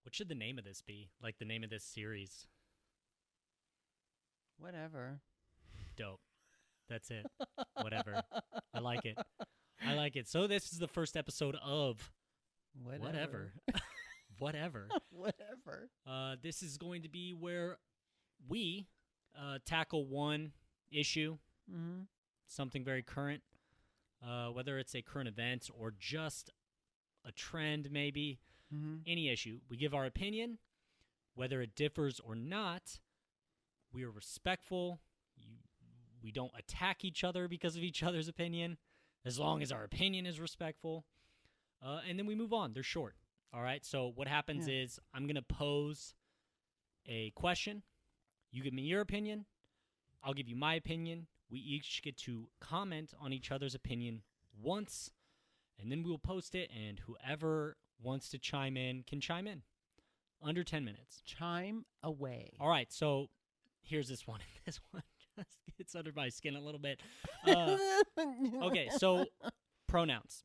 What should the name of this be? Like the name of this series? Whatever. Dope. That's it. Whatever. I like it. I like it. So this is the first episode of Whatever. Whatever. Whatever. This is going to be where we tackle one issue, something very current, whether it's a current event or just a trend maybe, any issue. We give our opinion, whether it differs or not. We are respectful. We don't attack each other because of each other's opinion, as long as our opinion is respectful. And then we move on. They're short. All right? So what happens is I'm going to pose a question. You give me your opinion. I'll give you my opinion. We each get to comment on each other's opinion once, and then we will post it, and whoever wants to chime in can chime in. Under 10 minutes. Chime away. All right, so here's this one. This one just gets under my skin a little bit. Okay, so pronouns.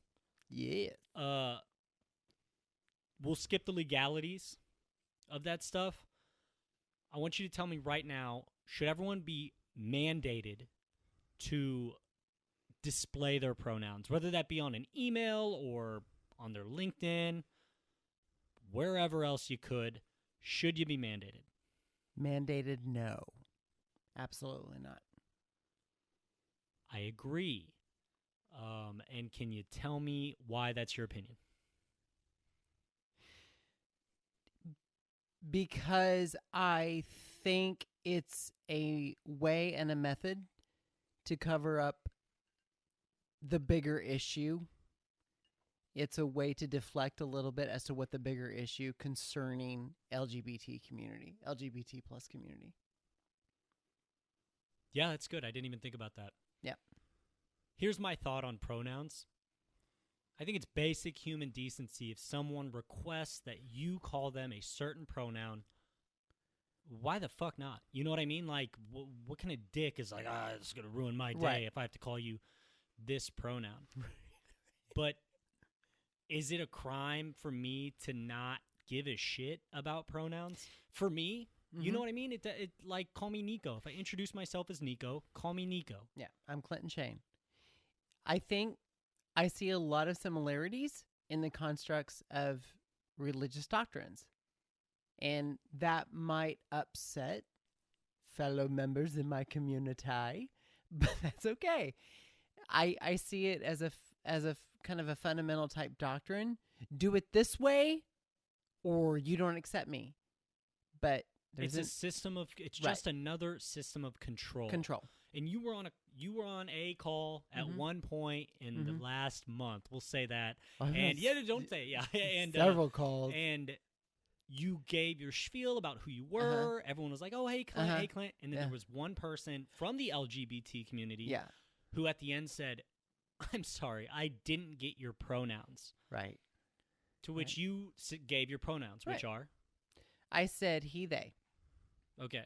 Yeah. We'll skip the legalities of that stuff. I want you to tell me right now, should everyone be mandated to display their pronouns, whether that be on an email or on their LinkedIn, wherever else you could? Should you be mandated? Mandated, no. Absolutely not. I agree. And can you tell me why that's your opinion? Because I think it's a way and a method to cover up the bigger issue. It's a way to deflect a little bit as to what the bigger issue concerning LGBT plus community. Yeah, that's good. I didn't even think about that. Yeah. Here's my thought on pronouns. I think it's basic human decency if someone requests that you call them a certain pronoun. Why the fuck not? You know what I mean? Like, what kind of dick is like, it's going to ruin my day if I have to call you this pronoun? But is it a crime for me to not give a shit about pronouns? For me, you know what I mean? It like, call me Nico. If I introduce myself as Nico, call me Nico. Yeah, I'm Clint and Shane. I think I see a lot of similarities in the constructs of religious doctrines. And that might upset fellow members in my community, but that's okay. I see it as a kind of a fundamental type doctrine. Do it this way, or you don't accept me. But it's a system of. It's just another system of control. And you were on a call at one point in the last month. We'll say that. And don't say and several calls. And you gave your spiel about who you were. Everyone was like, "Oh, hey Clint, hey Clint." And then there was one person from the LGBT community who at the end said, "I'm sorry, I didn't get your pronouns." Right. To which you gave your pronouns, which are? I said he, they. Okay.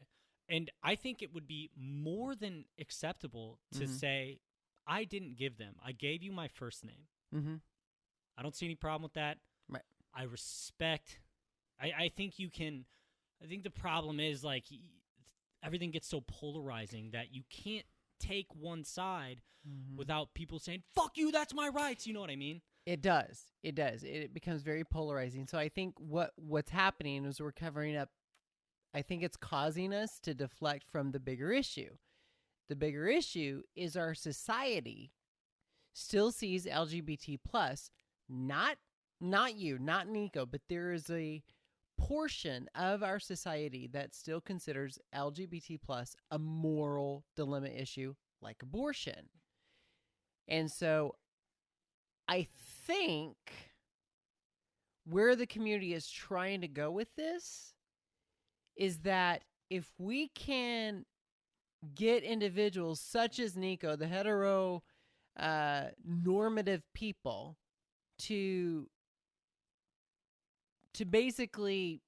And I think it would be more than acceptable to say, I didn't give them. I gave you my first name. I don't see any problem with that. Right. I respect. I think you can. I think the problem is, like, everything gets so polarizing that you can't take one side without people saying, fuck you, that's my rights. You know what I mean? It does. It does. It becomes very polarizing. So I think what's happening is we're covering up. I think it's causing us to deflect from the bigger issue. The bigger issue is our society still sees LGBT plus, not you, not Nico, but there is a portion of our society that still considers LGBT plus a moral dilemma issue like abortion. And so I think where the community is trying to go with this is that if we can get individuals such as Nico, the hetero normative people, to basically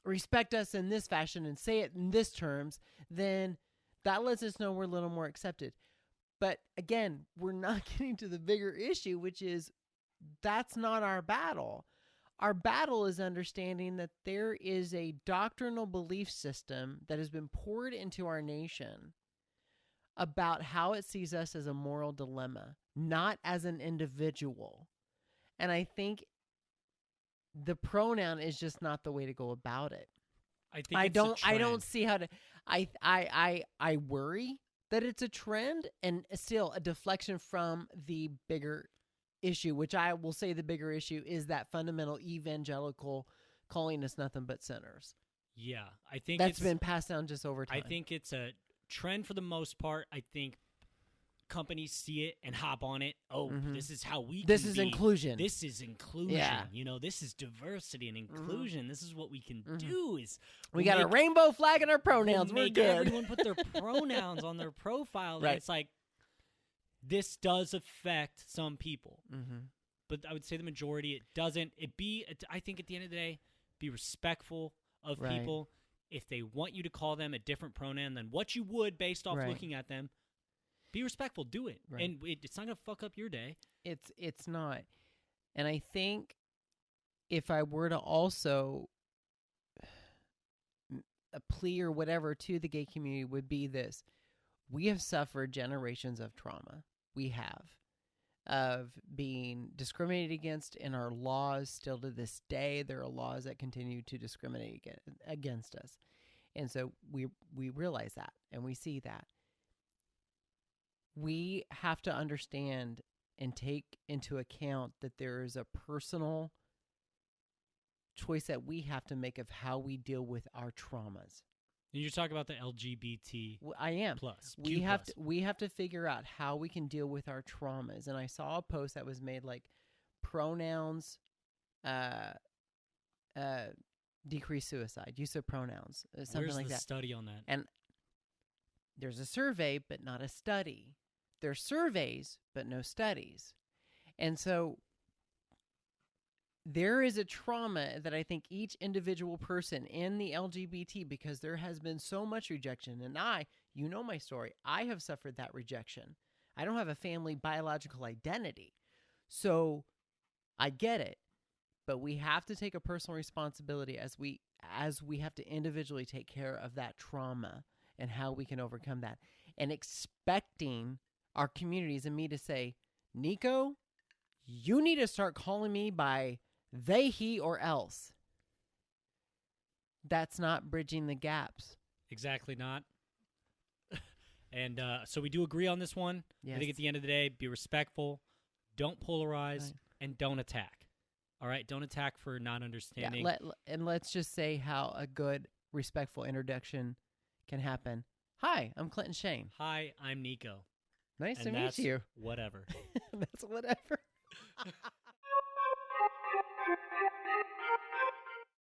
respect us in this fashion and say it in this terms, then that lets us know we're a little more accepted. But again, we're not getting to the bigger issue, which is that's not our battle. our battle is understanding that there is a doctrinal belief system that has been poured into our nation about how it sees us as a moral dilemma, not as an individual. And I think the pronoun is just not the way to go about it. I don't see how to. I worry that it's a trend and still a deflection from the bigger issue, which I will say the bigger issue is that fundamental evangelical calling us nothing but sinners. Yeah, I think that's been passed down just over time. I think it's a trend for the most part. I think companies see it and hop on it. Oh, this is how we This is inclusion. This is inclusion. Yeah. You know, this is diversity and inclusion. This is what we can do is we got a rainbow flag in our pronouns. We're good. Everyone put their pronouns on their profile. Right. And it's like, this does affect some people. But I would say the majority, it doesn't. I think at the end of the day, be respectful of people. If they want you to call them a different pronoun than what you would based off looking at them, be respectful. Do it. Right. And it's not going to fuck up your day. It's not. And I think if I were to also a plea or whatever to the gay community would be this. We have suffered generations of trauma. We have. Of being discriminated against in our laws. Still to this day, there are laws that continue to discriminate against us. And so we realize that and we see that. We have to understand and take into account that there is a personal choice that we have to make of how we deal with our traumas. And you're talking about the LGBT. I am. Plus. We have to figure out how we can deal with our traumas. And I saw a post that was made like pronouns decrease suicide, use of pronouns, something Where's like the that. study on that? And there's a survey, but not a study. There's surveys, but no studies. And so there is a trauma that I think each individual person in the LGBT, because there has been so much rejection, and you know my story, I have suffered that rejection. I don't have a family biological identity. So I get it, but we have to take a personal responsibility as we have to individually take care of that trauma and how we can overcome that. And expecting our communities and me to say, Nico, you need to start calling me by they, he, or else. That's not bridging the gaps. Exactly not. And so we do agree on this one. Yes. I think at the end of the day, be respectful, don't polarize, and don't attack. All right? Don't attack for not understanding. Yeah, let's just say how a good, respectful introduction can happen. Hi, I'm Clint and Shane. Hi, I'm Nico. Nice and to meet you. Whatever. That's whatever.